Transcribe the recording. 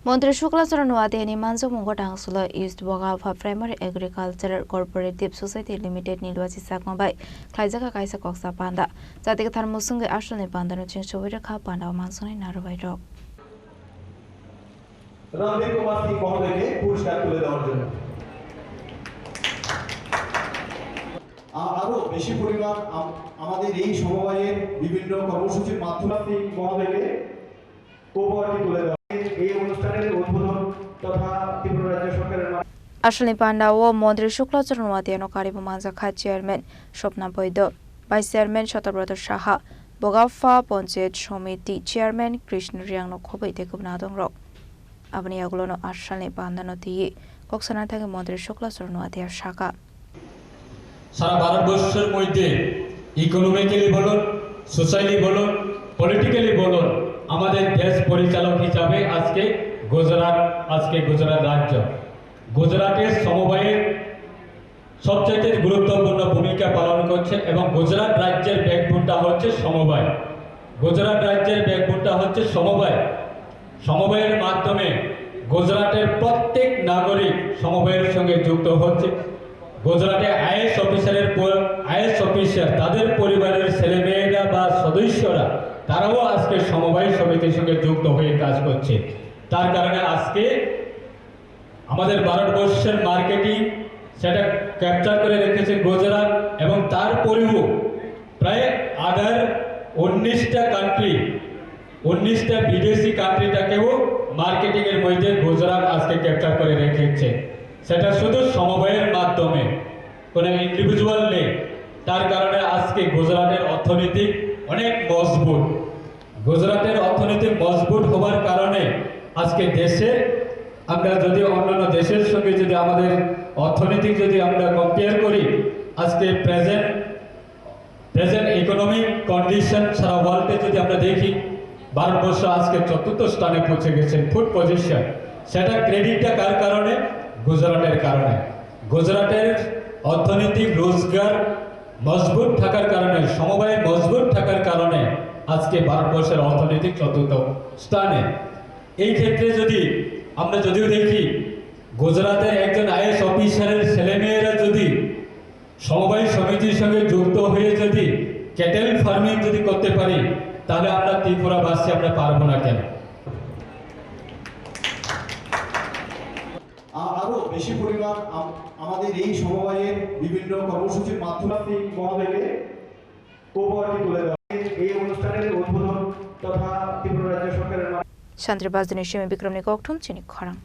মন্ত্রী শুক্লাচরণ নোয়াদিয়ানি মানজক মুঙ্গটাংসুল ইস্ট বগাফা primary agricultural cooperative society limited নিলওয়াচি সাকমাবাই খ্লাইজাকা কাইसा কক্সা পান্ডা জাতিকে থার মুসুঙ্গে আসলনি পান্ডানো চিংসবই রেখা পান্ডা মানসুনাই নারবাই রক রণবীর কুমার সিং মহোদয়কে পুরস্কার তুলে দেওয়ার জন্য আরো বেশি পরিমাণ আমাদের এই সমবায়ের বিভিন্ন কর্মসূচির মাধ্যমে সিং মহোদয়কে কোঅপারেটিভ তুলে দেওয়া এই অনুষ্ঠানের উদ্বোধন তথা ত্রিপুরা রাজ্য সরকারের আসলনি পান্ডা ও মন্ত্রী শুক্লাচরণ নোয়াদিয়ানো কারিবু মানজাখা চেয়ারম্যান স্বপ্না বৈদ্য ভাইস চেয়ারম্যান শতব্রত সাহা বগাফা পঞ্চায়েত সমিতি চেয়ারম্যান কৃষ্ণ রিয়াংনো খবই দেখুবনাদং রক আবনি আগুলোনো আসলনি পান্ডানো দিয়ে কক্সনার থেকে মন্ত্রী শুক্লাচরণ নোয়াদিয়ার শাখা সারা ভারতবর্ষের মধ্যে ইকোনমিক্যালি বলুন সোশ্যালি বলুন পলিটিক্যালি বলুন আমাদের দেশ পরিচালক হিসাবে আজকে গুজরাট রাজ্য গুজরাটের সমবায়ের সবচেয়ে গুরুত্বপূর্ণ ভূমিকা পালন করছে এবং গুজরাট রাজ্যের ব্যাকবোনটা হচ্ছে সমবায়। গুজরাট রাজ্যের ব্যাকবোনটা হচ্ছে সমবায়ের মাধ্যমে গুজরাটের প্রত্যেক নাগরিক সমবায়ের সঙ্গে যুক্ত হচ্ছে। গুজরাটে আইএস অফিসার তাদের পরিবারের ছেলেমেয়েরা বা সদস্যরা তারাও আজকে সমবায় সমিতির সঙ্গে যুক্ত হয়ে কাজ করছে। তার কারণে আজকে আমাদের ভারতবর্ষের মার্কেটিং সেটা ক্যাপচার করে রেখেছে গুজরাট এবং তারপরেও প্রায় আদার 19টা বিদেশি কান্ট্রিটাকেও মার্কেটিংয়ের মধ্যে গুজরাট আজকে ক্যাপচার করে রেখেছে। সেটা শুধু সমবায়ের মাধ্যমে, কোনো ইন্ডিভিজুয়াল নেই। তার কারণে আজকে গুজরাটের অর্থনীতি অনেক মজবুত। গুজরাটের অর্থনীতি মজবুত হওয়ার কারণে আজকে দেশে আমরা যদি অন্যান্য দেশের সঙ্গে যদি আমাদের অর্থনীতি যদি আমরা কম্পেয়ার করি, আজকে প্রেজেন্ট ইকোনমিক কন্ডিশন সারা ওয়ার্ল্ডে যদি আমরা দেখি, ভারতবর্ষ আজকে 4র্থ স্থানে পৌঁছে গেছেন, ফুড পজিশন। সেটা ক্রেডিটটা কার কারণে? গুজরাটের কারণে। গুজরাটের অর্থনৈতিক রোজগার মজবুত থাকার কারণে, সমবায় মজবুত থাকার কারণে আজকে ভারতবর্ষের অর্থনৈতিক 4র্থ স্থানে। এই ক্ষেত্রে আমরা যদিও দেখি গুজরাটের একজন আইএস অফিসারের ছেলেমেয়েরা যদি সমবায় সমিতির সঙ্গে যুক্ত হয়ে যদি ক্যাটেল ফার্মিং যদি করতে পারি, তাহলে আমরা ত্রিপুরাবাসী আমরা পারবো না কেন? আরো বেশি পরিমাণ আমাদের এই সমবায়ের বিভিন্ন কর্মসূচির মাধ্যমে সিং মহোদয়কে কোঅপারেটিভ তুলে দেওয়া এই অনুষ্ঠানের উদ্বোধন তথা ত্রিপুরা রাজ্য সরকারের শান্তির বাজদিনের বিক্রমী ককঠুম চিনি খরাং।